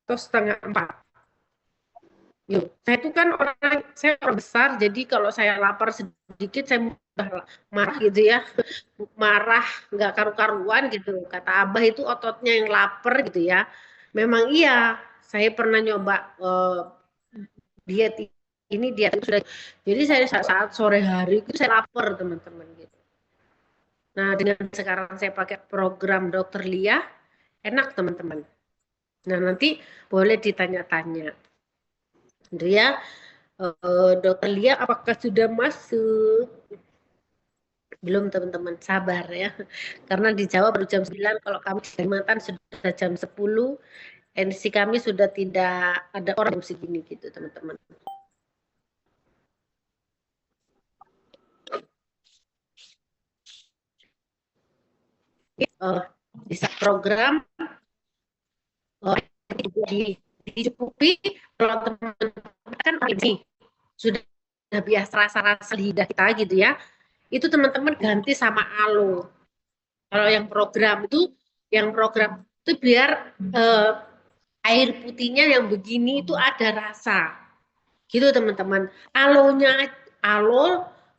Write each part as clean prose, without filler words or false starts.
atau setengah 4. Yuk, saya itu kan saya orang besar, jadi kalau saya lapar sedikit saya mudah marah gitu ya, marah nggak karu-karuan gitu. Kata Abah itu ototnya yang lapar gitu ya. Memang iya, saya pernah nyoba diet ini diet itu sudah. Jadi saya saat sore hari itu saya lapar teman-teman gitu. Nah dengan sekarang saya pakai program Dokter Lia, enak teman-teman. Nah nanti boleh ditanya-tanya. Dia Dokter Lia apakah sudah masuk? Belum teman-teman, sabar ya. Karena di Jawa baru jam 9, kalau kami di Kalimantan sudah jam 10, NC kami sudah tidak ada orang jam segini gitu teman-teman. Uh, bisa program uh, dicukupi kalau teman-teman kan ini sudah biasa rasa-rasa lidah kita gitu ya. Itu teman-teman ganti sama alo. Kalau yang program itu biar air putihnya yang begini itu ada rasa. Gitu teman-teman. Alo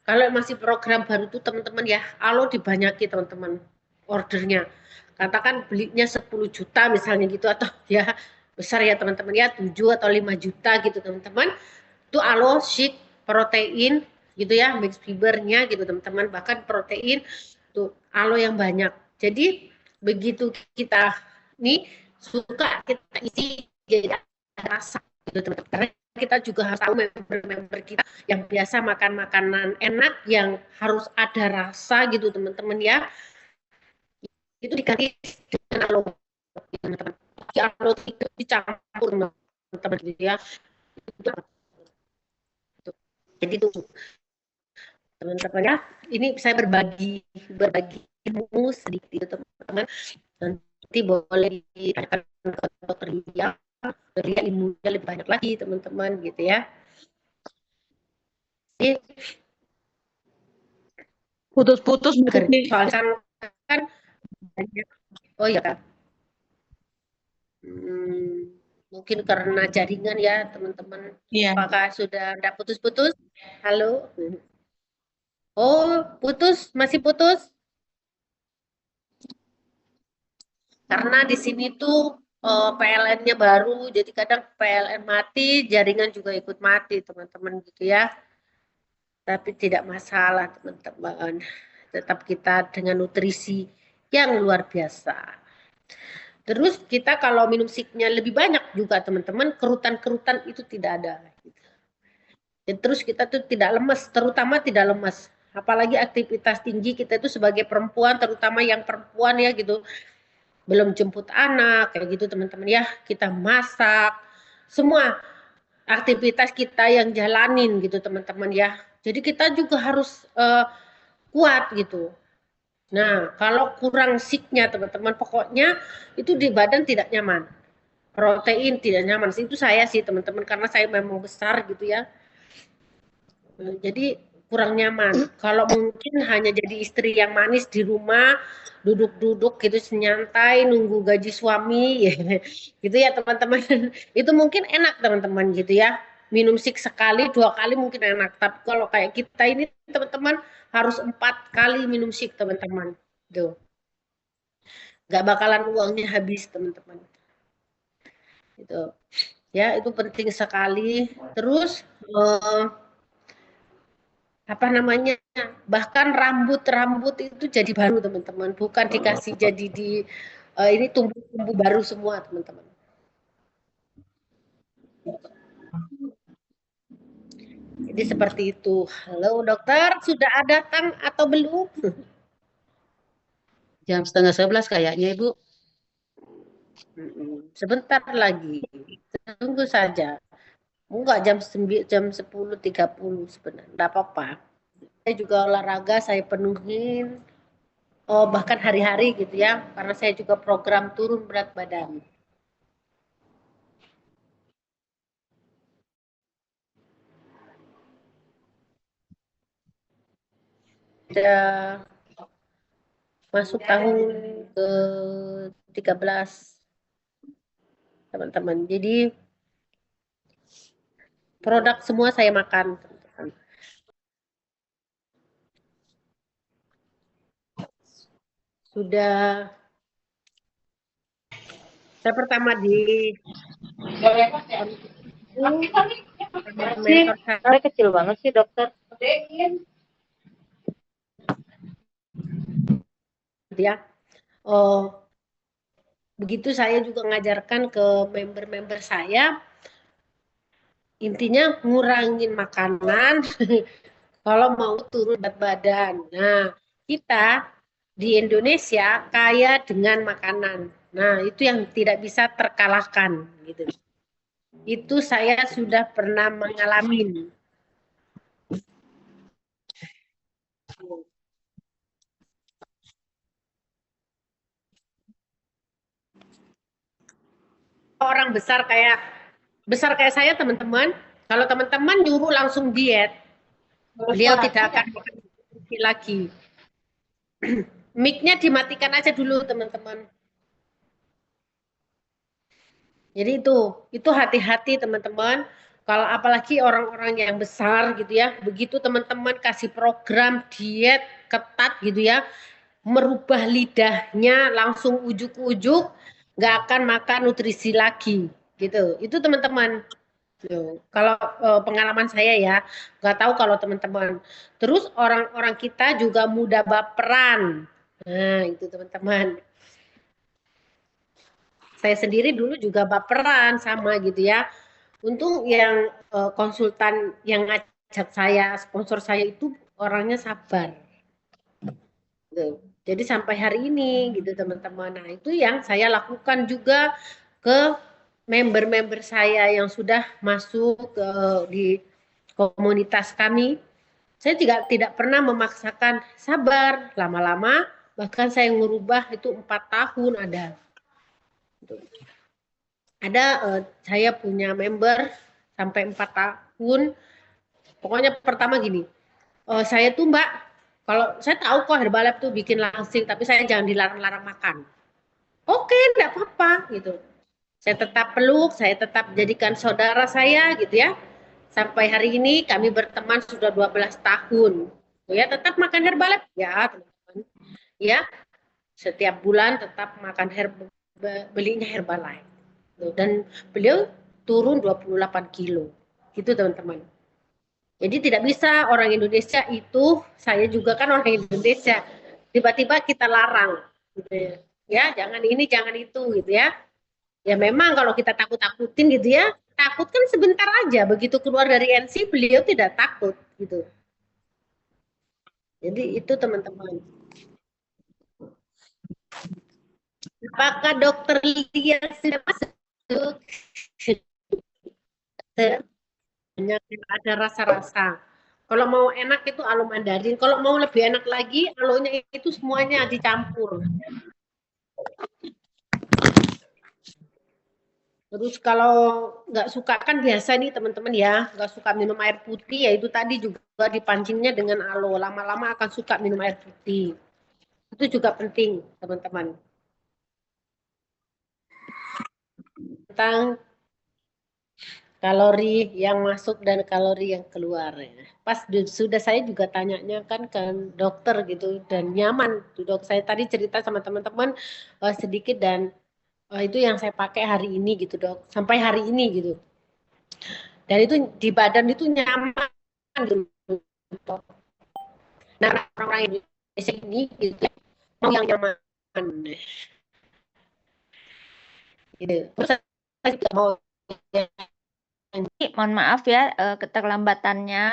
kalau masih program baru itu teman-teman ya, alo dibanyaki teman-teman ordernya. Katakan belinya 10 juta misalnya gitu atau ya besar ya teman-teman ya 7 atau 5 juta gitu teman-teman. Itu alo shake protein gitu ya, mix fibernya gitu teman-teman, bahkan protein tuh alo yang banyak. Jadi begitu kita nih suka kita isi jadi rasa gitu teman-teman. Karena kita juga harus tahu member-member kita yang biasa makan makanan enak yang harus ada rasa gitu teman-teman ya. Itu diganti dengan alo teman-teman. Alo itu dicampur teman-teman gitu ya. Jadi itu teman-teman ya. Ini saya berbagi berbagi ilmu sedikit teman-teman. Nanti boleh ditanyakan ke dokter Lia, dokter Lia ilmunya lebih banyak lagi teman-teman gitu ya. Jadi Putus-putus Mbak Tuti. soalnya kan banyak. Oh ya kan. Mungkin karena jaringan ya teman-teman. Iya. Apakah sudah ada putus-putus? Halo. Oh, putus, masih putus? Karena di sini tuh PLN-nya baru, jadi kadang PLN mati, jaringan juga ikut mati, teman-teman gitu ya. Tapi tidak masalah, teman-teman. Tetap kita dengan nutrisi yang luar biasa. Terus kita kalau minum siknya lebih banyak juga, teman-teman, kerutan-kerutan itu tidak ada. Dan terus kita tuh tidak lemas, terutama tidak lemas. Apalagi aktivitas tinggi kita itu sebagai perempuan, terutama yang perempuan ya gitu, belum jemput anak kayak gitu teman-teman ya, kita masak semua aktivitas kita yang jalanin gitu teman-teman ya, jadi kita juga harus kuat gitu. Nah kalau kurang siknya teman-teman, pokoknya itu di badan tidak nyaman, protein tidak nyaman, itu saya sih teman-teman karena saya memang besar gitu ya. Jadi kurang nyaman. Kalau mungkin hanya jadi istri yang manis di rumah, duduk-duduk gitu senyantai, nunggu gaji suami, ya. Gitu ya teman-teman. Itu mungkin enak teman-teman gitu ya. Minum sik sekali, 2 kali mungkin enak. Tapi kalau kayak kita ini teman-teman harus 4 kali minum sik teman-teman. Tuh, nggak bakalan uangnya habis teman-teman. Itu ya itu penting sekali. Terus eh, apa namanya, bahkan rambut-rambut itu jadi baru teman-teman, bukan dikasih jadi di ini tumbuh-tumbuh baru semua teman-teman. Jadi seperti itu. Halo dokter, sudah datang atau belum? Jam 10:30 kayaknya Ibu. Sebentar lagi, tunggu saja. Enggak, jam 10:30 sebenarnya, enggak apa-apa. Saya juga olahraga, saya penuhin. Oh, bahkan hari-hari gitu ya, karena saya juga program turun berat badan. Sudah masuk tahun ke 13. teman-teman. Jadi produk semua saya makan, teman-teman. Sudah saya pertama di mentor saya kecil banget sih dokter. ya. Oh, begitu saya juga ngajarkan ke member-member saya, intinya ngurangin makanan kalau mau turun berat badan. Nah, kita di Indonesia kaya dengan makanan. Nah, itu yang tidak bisa terkalahkan gitu. Itu saya sudah pernah mengalami. Orang besar kayak saya teman-teman, kalau teman-teman nyuruh langsung diet, beliau tidak akan makan lagi. Mic-nya dimatikan aja dulu teman-teman. Jadi itu hati-hati teman-teman. Kalau apalagi orang-orang yang besar gitu ya, begitu teman-teman kasih program diet ketat gitu ya, merubah lidahnya langsung ujuk-ujuk, nggak akan makan nutrisi lagi gitu. Itu teman-teman. Kalau pengalaman saya ya, nggak tahu kalau teman-teman. Terus orang-orang kita juga mudah baperan. Nah, itu teman-teman. Saya sendiri dulu juga baperan sama gitu ya. Untung yang konsultan yang ngajak saya, sponsor saya itu orangnya sabar. Gitu. Jadi sampai hari ini gitu teman-teman. Nah, itu yang saya lakukan juga ke member-member saya yang sudah masuk di komunitas kami. Saya tidak pernah memaksakan, sabar, lama-lama bahkan saya ngubah itu 4 tahun ada. Ada saya punya member sampai 4 tahun. Pokoknya pertama gini, saya tuh Mbak, kalau saya tahu kok Herbalife tuh bikin langsing, tapi saya jangan dilarang-larang makan. Oke, enggak apa-apa gitu. Saya tetap peluk, saya tetap jadikan saudara saya gitu ya. Sampai hari ini kami berteman sudah 12 tahun. Ya, tetap makan Herbalife ya, teman-teman. Ya, setiap bulan tetap makan belinya Herbalife. Dan beliau turun 28 kilo. Gitu teman-teman. Jadi tidak bisa orang Indonesia itu, saya juga kan orang Indonesia, tiba-tiba kita larang gitu ya. Ya, jangan ini, jangan itu gitu ya. Ya memang kalau kita takut-takutin gitu ya, takut kan sebentar aja. Begitu keluar dari NC, beliau tidak takut gitu. Jadi itu teman-teman. Apakah dokter Lia sudah masuk? Banyak ada rasa-rasa. Kalau mau enak itu alo mandarin. Kalau mau lebih enak lagi, alonya itu semuanya dicampur. Terus kalau nggak suka kan biasa nih teman-teman ya, nggak suka minum air putih, ya itu tadi juga dipancingnya dengan alo. Lama-lama akan suka minum air putih. Itu juga penting teman-teman. Tentang kalori yang masuk dan kalori yang keluar. Ya. Pas sudah saya juga tanyanya kan ke dokter gitu dan nyaman. Dok, saya tadi cerita sama teman-teman sedikit dan itu yang saya pakai hari ini gitu dok. Sampai hari ini gitu. Dan itu di badan itu nyaman gitu. Nah orang-orang Indonesia ini gitu, mau yang nyaman. Gitu. Terus saya juga mau Mohon maaf ya keterlambatannya.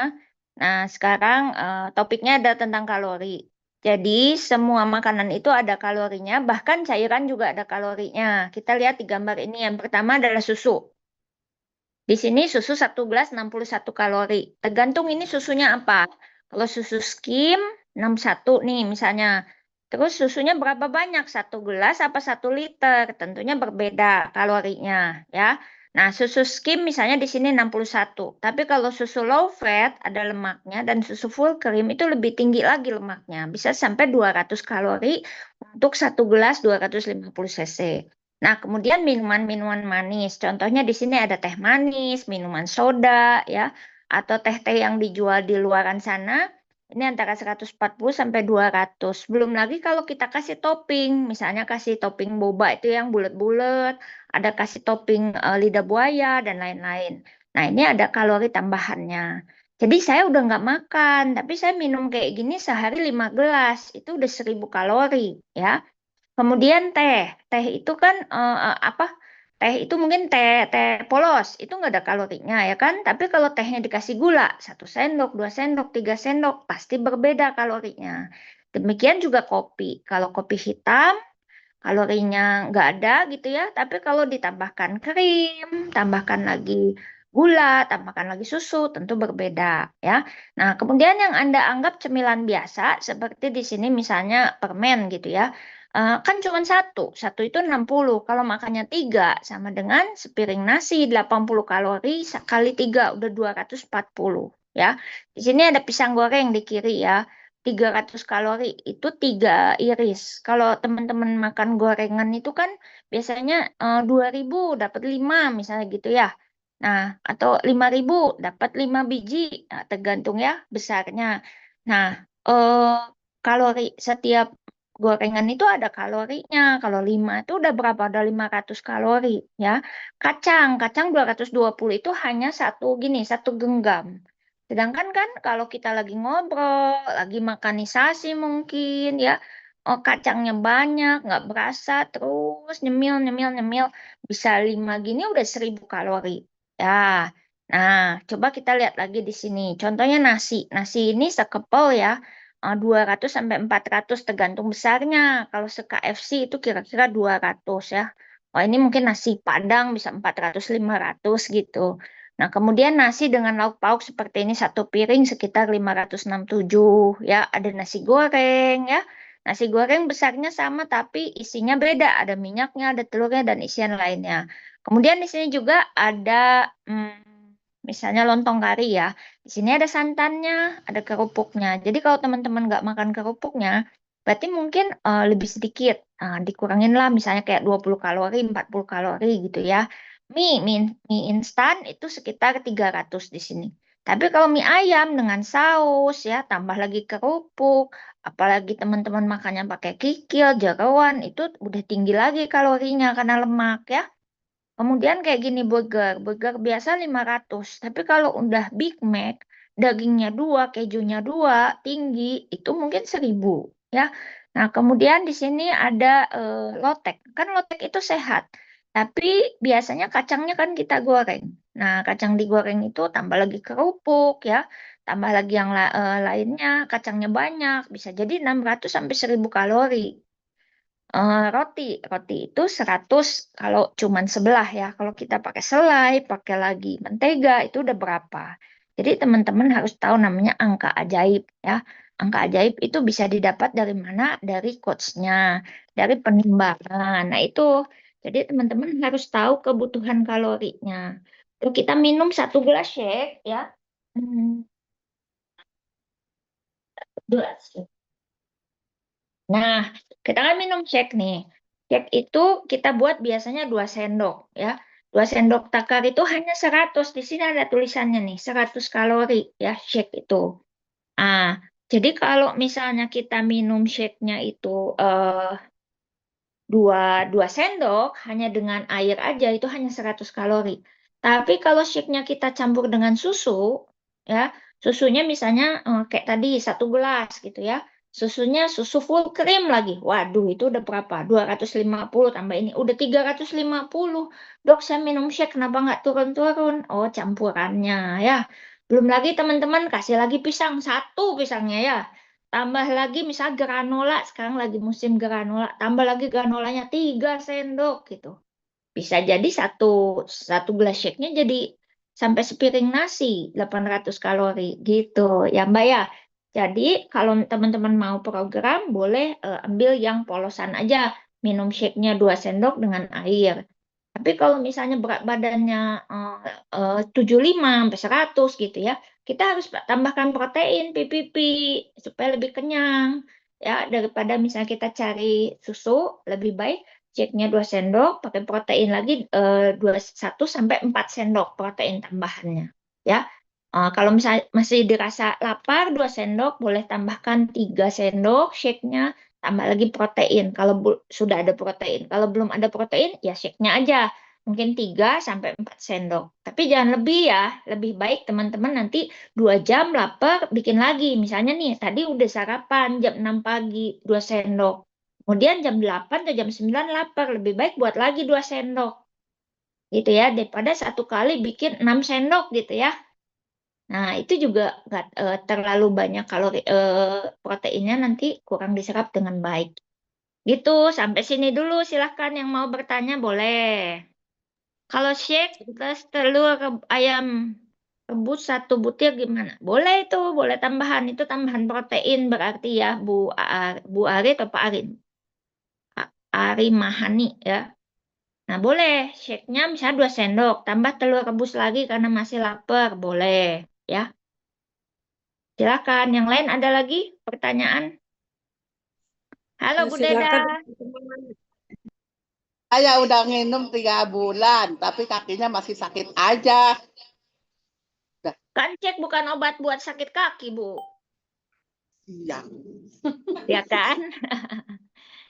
Nah, sekarang topiknya ada tentang kalori. Jadi, semua makanan itu ada kalorinya, bahkan cairan juga ada kalorinya. Kita lihat di gambar ini. Yang pertama adalah susu. Di sini susu 1 gelas 61 kalori. Tergantung ini susunya apa. Kalau susu skim 61 nih misalnya. Terus susunya berapa banyak? 1 gelas apa 1 liter? Tentunya berbeda kalorinya ya. Nah, susu skim misalnya di sini 61. Tapi kalau susu low fat ada lemaknya dan susu full cream itu lebih tinggi lagi lemaknya. Bisa sampai 200 kalori untuk 1 gelas 250 cc. Nah, kemudian minuman-minuman manis. Contohnya di sini ada teh manis, minuman soda, ya, atau teh-teh yang dijual di luaran sana. Ini antara 140 sampai 200. Belum lagi kalau kita kasih topping, misalnya kasih topping boba itu yang bulat-bulat, ada kasih topping lidah buaya, dan lain-lain. Nah, ini ada kalori tambahannya. Jadi saya udah nggak makan, tapi saya minum kayak gini sehari 5 gelas. Itu udah 1000 kalori, ya. Kemudian teh itu kan apa? Teh itu mungkin teh teh polos, itu nggak ada kalorinya ya kan? Tapi kalau tehnya dikasih gula, 1 sendok, 2 sendok, 3 sendok, pasti berbeda kalorinya. Demikian juga kopi. Kalau kopi hitam, kalorinya nggak ada gitu ya. Tapi kalau ditambahkan krim, tambahkan lagi gula, tambahkan lagi susu, tentu berbeda ya. Nah, kemudian yang Anda anggap cemilan biasa, seperti di sini misalnya permen gitu ya. Kan cuma satu itu 60. Kalau makannya 3 sama dengan sepiring nasi 80 kalori sekali 3 udah 240 ya. Di sini ada pisang goreng di kiri ya. 300 kalori itu 3 iris. Kalau teman-teman makan gorengan itu kan biasanya 2000 dapat 5 misalnya gitu ya. Nah, atau 5000 dapat 5 biji, nah, tergantung ya besarnya. Nah, kalori setiap gorengan itu ada kalorinya. Kalau 5 itu udah berapa? Udah 500 kalori ya. Kacang 220 itu hanya satu genggam. Sedangkan kan kalau kita lagi ngobrol, lagi makanisasi mungkin ya, oh kacangnya banyak, nggak berasa, terus nyemil, nyemil, nyemil, bisa 5 gini udah 1000 kalori. Ya, nah coba kita lihat lagi di sini. Contohnya nasi. Nasi ini sekepel ya, 200 sampai 400 tergantung besarnya. Kalau se-KFC itu kira-kira 200 ya. Wah ini mungkin nasi Padang bisa 400, 500 gitu. Nah, kemudian nasi dengan lauk pauk seperti ini satu piring sekitar 567 ya. Ada nasi goreng ya. Nasi goreng besarnya sama tapi isinya beda. Ada minyaknya, ada telurnya dan isian lainnya. Kemudian di sini juga ada misalnya lontong kari ya. Di sini ada santannya, ada kerupuknya. Jadi kalau teman-teman nggak makan kerupuknya, berarti mungkin lebih sedikit. Dikurangin lah misalnya kayak 20 kalori, 40 kalori gitu ya. Mie instan itu sekitar 300 di sini. Tapi kalau mie ayam dengan saus ya, tambah lagi kerupuk, apalagi teman-teman makannya pakai kikil, jeroan, itu udah tinggi lagi kalorinya karena lemak ya. Kemudian kayak gini burger biasa 500. Tapi kalau udah Big Mac, dagingnya 2, kejunya 2, tinggi, itu mungkin 1000 ya. Nah, kemudian di sini ada lotek. Kan lotek itu sehat. Tapi biasanya kacangnya kan kita goreng. Nah, kacang digoreng itu tambah lagi kerupuk ya, tambah lagi yang lainnya, kacangnya banyak, bisa jadi 600 sampai 1000 kalori. Roti itu 100 kalau cuman sebelah ya. Kalau kita pakai selai, pakai lagi mentega, itu udah berapa. Jadi teman-teman harus tahu namanya angka ajaib ya. Angka ajaib itu bisa didapat dari mana? Dari coachnya, dari penimbangan. Nah itu, jadi teman-teman harus tahu kebutuhan kalorinya. Terus kita minum 1 gelas shake ya. Hmm, gelas. Nah, kita kan minum shake nih. Shake itu kita buat biasanya 2 sendok ya. 2 sendok takar itu hanya 100. Di sini ada tulisannya nih, 100 kalori ya shake itu. Ah, jadi kalau misalnya kita minum shake-nya itu eh, 2 sendok hanya dengan air aja itu hanya 100 kalori. Tapi kalau shake-nya kita campur dengan susu, ya, susunya misalnya kayak tadi 1 gelas gitu ya. Susunya susu full cream lagi. Waduh, itu udah berapa? 250 tambah ini udah 350. Dok, saya minum shake kenapa nggak turun-turun? Oh, campurannya ya. Belum lagi teman-teman kasih lagi pisang, 1 pisangnya ya. Tambah lagi misal granola, sekarang lagi musim granola, tambah lagi granolanya 3 sendok gitu. Bisa jadi satu gelas shake-nya jadi sampai sepiring nasi 800 kalori gitu ya Mbak ya. Jadi kalau teman-teman mau program boleh ambil yang polosan aja. Minum shake-nya 2 sendok dengan air. Tapi kalau misalnya berat badannya 75 sampai 100 gitu ya, kita harus tambahkan protein PPP supaya lebih kenyang. Ya, daripada misalnya kita cari susu, lebih baik shake-nya 2 sendok, pakai protein lagi 1 sampai 4 sendok protein tambahannya. Ya. Kalau misalnya masih dirasa lapar, 2 sendok, boleh tambahkan 3 sendok shake-nya, tambah lagi protein. Kalau sudah ada protein. Kalau belum ada protein, ya shake-nya aja. Mungkin 3 sampai 4 sendok. Tapi jangan lebih ya. Lebih baik teman-teman nanti 2 jam lapar, bikin lagi. Misalnya nih, tadi udah sarapan jam 6 pagi, 2 sendok. Kemudian jam 8 atau jam 9 lapar, lebih baik buat lagi 2 sendok. Gitu ya, daripada satu kali bikin 6 sendok gitu ya. Nah, itu juga nggak terlalu banyak kalori proteinnya, nanti kurang diserap dengan baik. Gitu, sampai sini dulu. Silahkan yang mau bertanya boleh. Kalau shake plus telur ayam rebus 1 butir gimana? Boleh itu, boleh tambahan. Itu tambahan protein berarti ya, Bu Ari atau Pak Arin? Ari Mahani ya. Nah, boleh shake-nya misalnya 2 sendok, tambah telur rebus lagi karena masih lapar, boleh ya. Silakan, yang lain ada lagi pertanyaan? Halo Bu Deda. Silakan. Saya udah minum 3 bulan, tapi kakinya masih sakit aja. Kan cek bukan obat buat sakit kaki, Bu. Iya. Ya kan?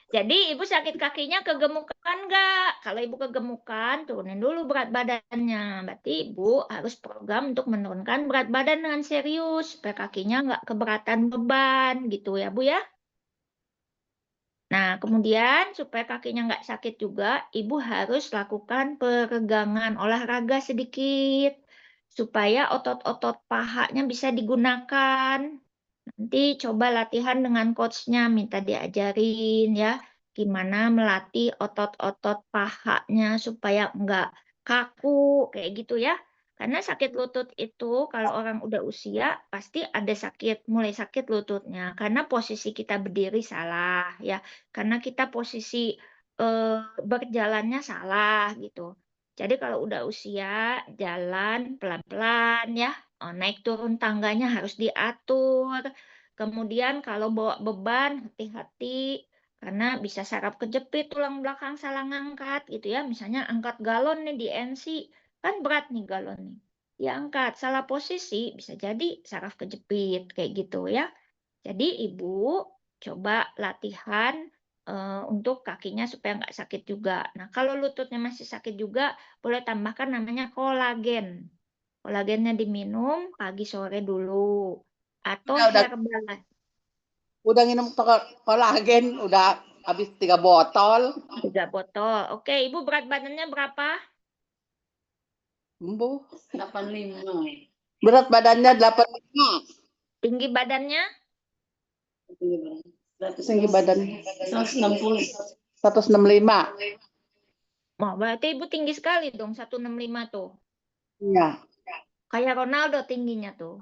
Jadi Ibu sakit kakinya kegemukan nggak? Kalau Ibu kegemukan, turunin dulu berat badannya. Berarti Ibu harus program untuk menurunkan berat badan dengan serius. Supaya kakinya nggak keberatan beban gitu ya Bu ya. Nah, kemudian supaya kakinya nggak sakit juga, Ibu harus lakukan peregangan olahraga sedikit. Supaya otot-otot pahanya bisa digunakan. Nanti coba latihan dengan coachnya, minta diajarin ya, gimana melatih otot-otot pahanya supaya enggak kaku, kayak gitu ya. Karena sakit lutut itu kalau orang udah usia pasti ada sakit, mulai sakit lututnya. Karena posisi kita berdiri salah ya, karena kita posisi berjalannya salah gitu. Jadi kalau udah usia, jalan pelan-pelan ya, naik turun tangganya harus diatur. Kemudian kalau bawa beban, hati-hati karena bisa saraf kejepit tulang belakang salah ngangkat gitu ya. Misalnya angkat galon nih di NC, kan berat nih galon nih. Diangkat salah posisi bisa jadi saraf kejepit kayak gitu ya. Jadi Ibu coba latihan untuk kakinya supaya nggak sakit juga. Nah, kalau lututnya masih sakit juga, boleh tambahkan namanya kolagen. Kolagennya diminum pagi sore dulu. Atau Udah herbal. udah minum kolagen, udah habis 3 botol. 3 botol. Oke, Ibu berat badannya berapa? Embuh. 85. Berat badannya 85. Tinggi badannya? Tinggi badannya 160. 165. Wah, berarti Ibu tinggi sekali dong, 165 tuh. Iya. Kayak Ronaldo tingginya tuh.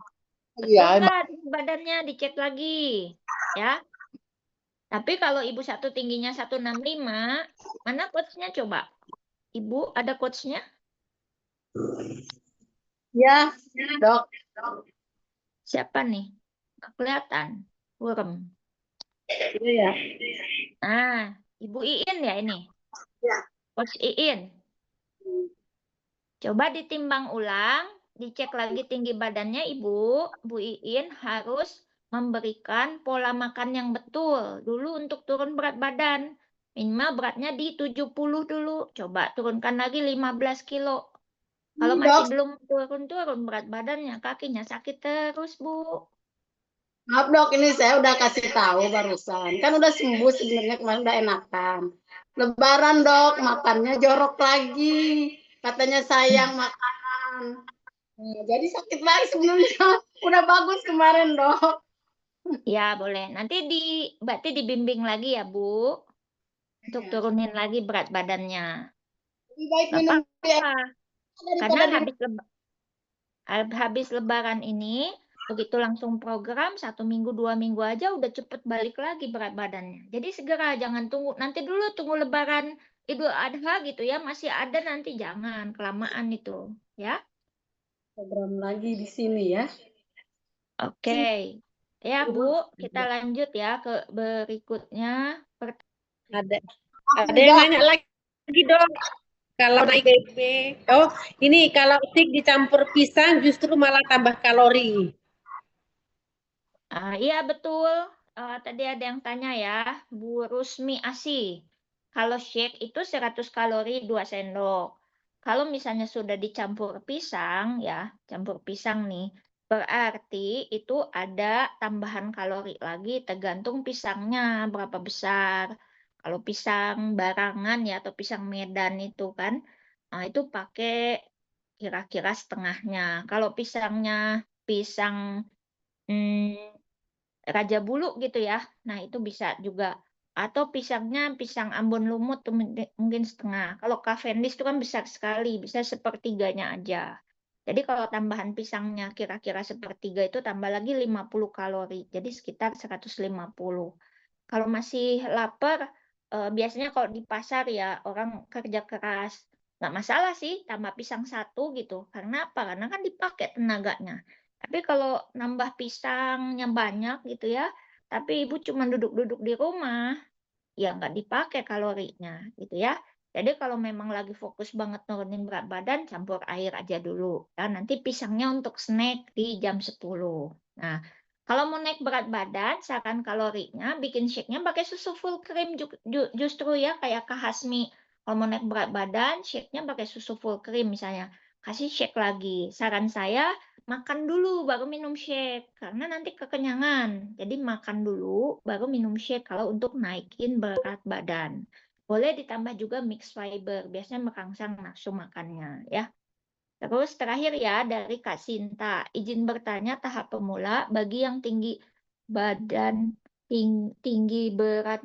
Iya, Betul nggak tinggi badannya? Dicek lagi. Ya. Tapi kalau Ibu tingginya 165, mana coachnya coba? Ibu ada coachnya? ya, Dok. Siapa nih? Nggak kelihatan. Burem. Iya. Nah, Ibu Iin ya ini? Ya. Coach Iin. Coba ditimbang ulang, dicek lagi tinggi badannya Ibu. Bu Iin harus memberikan pola makan yang betul dulu untuk turun berat badan. Minimal beratnya di 70 dulu. Coba turunkan lagi 15 kilo. Kalau masih Dok, belum turun-turun berat badannya, kakinya sakit terus, Bu. Maaf dok, ini saya udah kasih tahu barusan. Kan udah sembuh sebenarnya, kemarin udah enakan. Lebaran dok, makannya jorok lagi. Katanya sayang makanan. Jadi sakit lagi sebenarnya. Udah bagus kemarin dok. Ya, boleh. Nanti berarti dibimbing lagi ya, Bu. Untuk turunin lagi berat badannya. lebih baik Nggak minum apa-apa. Karena daripada di habis lebaran ini, begitu langsung program, 1 minggu, 2 minggu aja udah cepet balik lagi berat badannya. Jadi segera, jangan tunggu. Nanti dulu tunggu lebaran Idul Adha gitu ya. Masih ada nanti, jangan. Kelamaan itu. Ya. Program lagi di sini ya. Oke. Ya, Bu. Kita lanjut ya ke berikutnya. Ada. Ada yang nanya lagi dong. Kalau naik BB, oh ini kalau stick dicampur pisang justru malah tambah kalori. Iya betul. Tadi ada yang tanya ya, Bu Rusmi Asi. Kalau shake itu 100 kalori 2 sendok. Kalau misalnya sudah dicampur pisang ya, campur pisang nih, berarti itu ada tambahan kalori lagi tergantung pisangnya berapa besar. Kalau pisang barangan ya atau pisang Medan itu kan, itu pakai kira-kira setengahnya. Kalau pisangnya pisang Raja Bulu gitu ya. Nah, itu bisa juga. Atau pisangnya pisang Ambon Lumut tuh mungkin setengah. Kalau Cavendish itu kan besar sekali, bisa sepertiganya aja. Jadi kalau tambahan pisangnya kira-kira sepertiga itu tambah lagi 50 kalori. Jadi sekitar 150. Kalau masih lapar, biasanya kalau di pasar ya orang kerja keras. Nggak masalah sih tambah pisang satu gitu. Karena apa? Karena kan dipakai tenaganya. Tapi kalau nambah pisangnya banyak gitu ya, tapi ibu cuma duduk-duduk di rumah, ya nggak dipakai kalorinya gitu ya. Jadi kalau memang lagi fokus banget nurunin berat badan, campur air aja dulu. Ya, nanti pisangnya untuk snack di jam 10. Nah, kalau mau naik berat badan, saran kalorinya bikin shake-nya pakai susu full cream justru ya kayak Kak Hasmi. Kalau mau naik berat badan, shake-nya pakai susu full cream misalnya. Kasih shake lagi. Saran saya makan dulu baru minum shake karena nanti kekenyangan. Jadi makan dulu baru minum shake kalau untuk naikin berat badan. Boleh ditambah juga mix fiber, biasanya merangsang nafsu makannya ya. Terus terakhir ya dari Kak Sinta, izin bertanya tahap pemula bagi yang tinggi badan tinggi berat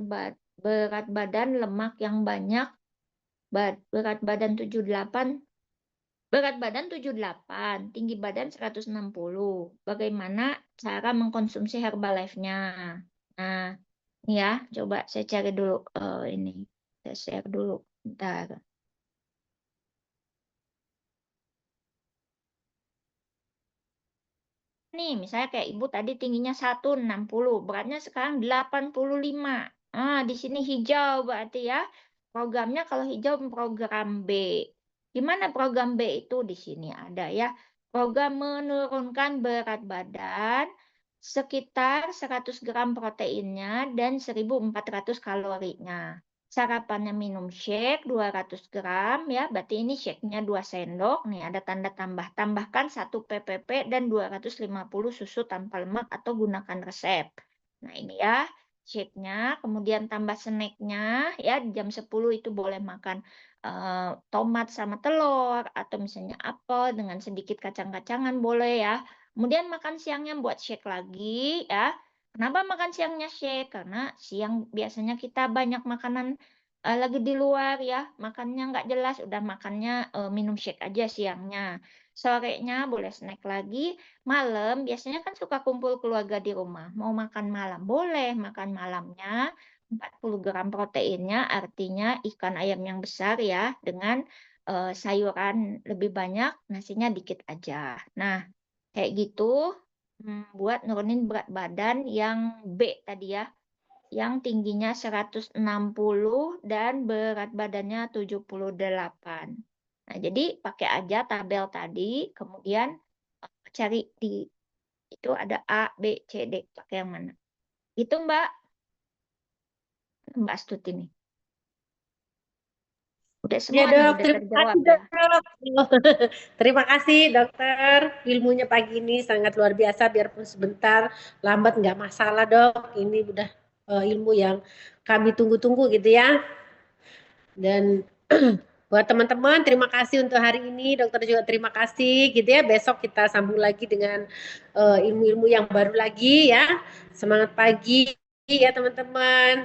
badan lemak yang banyak berat badan 78 tinggi badan 160. Bagaimana cara mengkonsumsi Herbalife-nya? Nah, ini ya, coba saya cari dulu ini. Saya share dulu. Bentar. Nih, misalnya kayak ibu tadi tingginya 160, beratnya sekarang 85. Di sini hijau berarti ya. Programnya kalau hijau program B. Gimana program B itu? Di sini ada ya. Program menurunkan berat badan sekitar 100 gram proteinnya dan 1.400 kalorinya. Sarapannya minum shake 200 gram ya, berarti ini shake-nya 2 sendok. Nih ada tanda tambah. Tambahkan 1 ppp dan 250 susu tanpa lemak atau gunakan resep. Nah ini ya shake-nya. Kemudian tambah snack-nya ya di jam 10 itu boleh makan tomat sama telur atau misalnya apel dengan sedikit kacang-kacangan boleh ya. Kemudian makan siangnya buat shake lagi ya. Kenapa makan siangnya shake? Karena siang biasanya kita banyak makanan lagi di luar ya, makannya nggak jelas, udah makannya minum shake aja siangnya. Sorenya boleh snack lagi, malam biasanya kan suka kumpul keluarga di rumah, mau makan malam, boleh makan malamnya 40 gram proteinnya, artinya ikan ayam yang besar ya, dengan sayuran lebih banyak, nasinya dikit aja. Nah, kayak gitu buat nurunin berat badan yang B tadi ya, yang tingginya 160 dan berat badannya 78. Nah, jadi pakai aja tabel tadi, kemudian cari di itu ada A, B, C, D, pakai yang mana. Itu Mbak Astuti nih. Udah Ya semua nih, dok, udah terima terjawab kasih ya. dok. Terima kasih dokter. Ilmunya pagi ini sangat luar biasa. Biarpun sebentar lambat nggak masalah dok. Ini udah ilmu yang kami tunggu-tunggu gitu ya. Dan buat teman-teman, terima kasih untuk hari ini. Dokter juga terima kasih gitu ya. Besok kita sambung lagi dengan ilmu-ilmu yang baru lagi ya. Semangat pagi ya teman-teman.